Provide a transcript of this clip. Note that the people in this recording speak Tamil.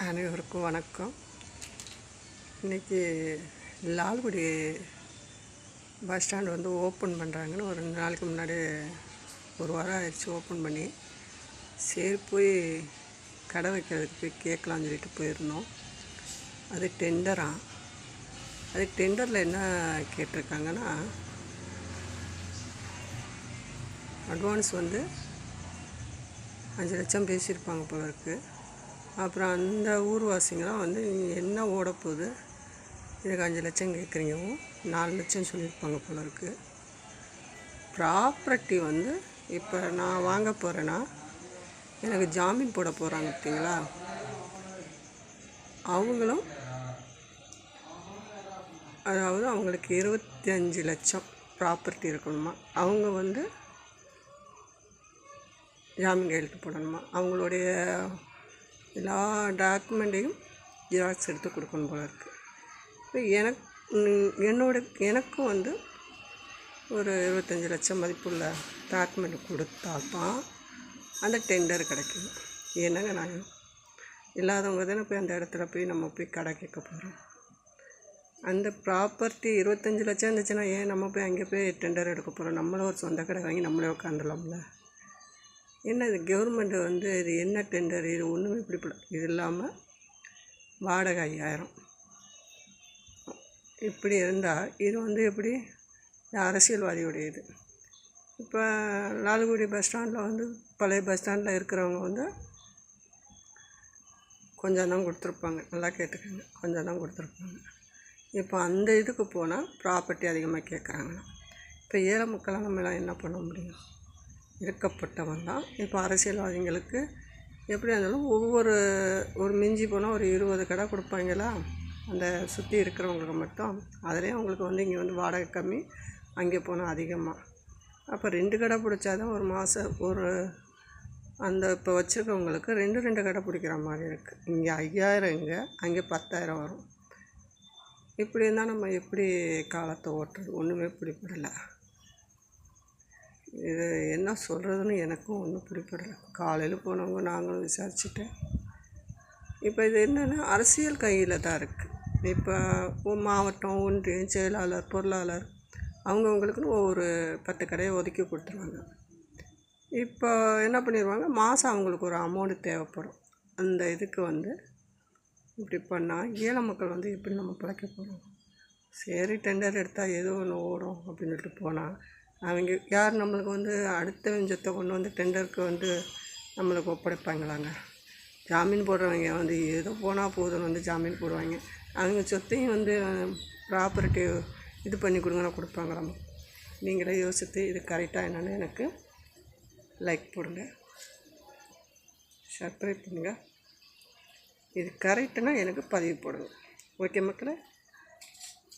அனைவருக்கும் வணக்கம். இன்றைக்கி லால்குடி பஸ் ஸ்டாண்டு வந்து ஓப்பன் பண்ணுறாங்கன்னு ஒரு 2 நாளைக்கு முன்னாடி ஒரு வாரம் ஆயிடுச்சு ஓப்பன் பண்ணி. சரி போய் கடை வைக்கிறதுக்கு போய் கேட்கலான்னு சொல்லிட்டு போயிருந்தோம். அது டெண்டராக. அது டெண்டரில் என்ன கேட்டிருக்காங்கன்னா, அட்வான்ஸ் வந்து 5 லட்சம் பேசியிருப்பாங்க போல இருக்குது. அப்புறம் அந்த ஊர்வாசிங்களாம் வந்து நீங்கள் என்ன ஓடப்போகுது, இதுக்கு 5 லட்சம் கேட்குறீங்க, 4 லட்சம் சொல்லியிருப்பாங்க போல இருக்குது. ப்ராப்பர்ட்டி வந்து இப்போ நான் வாங்க போகிறேன்னா எனக்கு ஜாமீன் போட போகிறாங்க பார்த்தீங்களா, அவங்களும் அதாவது அவங்களுக்கு 25 லட்சம் ப்ராப்பர்ட்டி இருக்கணுமா, அவங்க வந்து ஜாமீன் கையெழுத்து போடணுமா, அவங்களுடைய எல்லா டாக்குமெண்ட்டையும் ஜெராக்ஸ் எடுத்து கொடுக்கணும் போல இருக்குது. இப்போ எனக்கும் வந்து ஒரு 25 லட்சம் மதிப்புள்ள டாக்குமெண்ட் கொடுத்தா தான் அந்த டெண்டர் கிடைக்கும். என்னங்க நான் இல்லாதவங்க தானே போய் அந்த இடத்துல போய் நம்ம போய் கடை கேட்க போகிறோம். அந்த ப்ராப்பர்ட்டி 25 லட்சம் இருந்துச்சுன்னா ஏன் நம்ம போய் அங்கே போய் டெண்டர் எடுக்க போகிறோம்? நம்மளும் ஒரு சொந்த கடை வாங்கி நம்மளே உட்காந்துடலாம்ல. என்ன இது கவர்மெண்ட்டு வந்து இது என்ன டெண்டர், இது ஒன்றுமே இப்படி இது இல்லாமல் வாடகை 5000 இப்படி இருந்தால் இது வந்து எப்படி அரசியல்வாதியோடைய இது. இப்போ லால்குடி பஸ் ஸ்டாண்டில் வந்து பழைய பஸ் ஸ்டாண்டில் இருக்கிறவங்க வந்து கொஞ்சம் தான் கொடுத்துருப்பாங்க. நல்லா கேட்டுக்கோங்க, கொஞ்சம் தான் கொடுத்துருப்பாங்க. இப்போ அந்த இதுக்கு போனால் ப்ராப்பர்ட்டி அதிகமாக கேட்குறாங்க. இப்போ ஏழை மக்களால் நம்மளாம் என்ன பண்ண முடியும்? இருக்கப்பட்டவன் தான். இப்போ அரசியல்வாதிகளுக்கு எப்படி இருந்தாலும் ஒரு மிஞ்சி போனால் ஒரு 20 கடை கொடுப்பாங்களா, அந்த சுற்றி இருக்கிறவங்களுக்கு மட்டும். அதிலே அவங்களுக்கு வந்து இங்கே வந்து வாடகை கம்மி, அங்கே போனால் அதிகமாக. அப்போ 2 கடை பிடிச்சாதான் ஒரு மாதம் அந்த இப்போ வச்சுருக்கவங்களுக்கு 2 கடை பிடிக்கிற மாதிரி இருக்குது. இங்கே 5000, அங்கே 10,000 வரும். இப்படி இருந்தால் நம்ம எப்படி காலத்தை ஓட்டுறது? ஒன்றுமே பிடிப்படலை. இது என்ன சொல்கிறதுன்னு எனக்கும் ஒன்றும் பிடிப்படலை. காலையில் போனவங்க நாங்களும் விசாரிச்சுட்டேன். இப்போ இது என்னென்னா அரசியல் கையில் தான் இருக்குது. இப்போ மாவட்டம், ஒன்றியம், செயலாளர், பொருளாளர் அவங்கவுங்களுக்குன்னு ஒவ்வொரு 10 கடையை ஒதுக்கி கொடுத்துருவாங்க. இப்போ என்ன பண்ணிடுவாங்க, மாதம் அவங்களுக்கு ஒரு அமௌண்ட்டு தேவைப்படும். அந்த இதுக்கு வந்து இப்படி பண்ணால் ஏழை மக்கள் வந்து எப்படி நம்ம பிழைக்க போகிறோம்? சரி டெண்டர் எடுத்தால் ஏதோ ஒன்று ஓடும் அப்படின்னு சொல்லிட்டு போனால் அவங்க யார் நம்மளுக்கு வந்து அடுத்த வெஞ்சத்தை கொண்டு வந்து டெண்டருக்கு வந்து நம்மளுக்கு ஒப்படைப்பாங்களாங்க? ஜாமீன் போடுறவங்க வந்து ஏதோ போனால் போதுன்னு வந்து ஜாமீன் போடுவாங்க. அவங்க சொத்தையும் வந்து ப்ராப்பர்ட்டி இது பண்ணி கொடுங்கன்னா கொடுப்பாங்களாம். நீங்களே யோசித்து இது கரெக்டாக என்னென்னு எனக்கு லைக் போடுங்க, சப்ஸ்கிரைப் பண்ணுங்கள். இது கரெக்டுன்னா எனக்கு பதிவு போடுங்க. ஓகே மக்களே.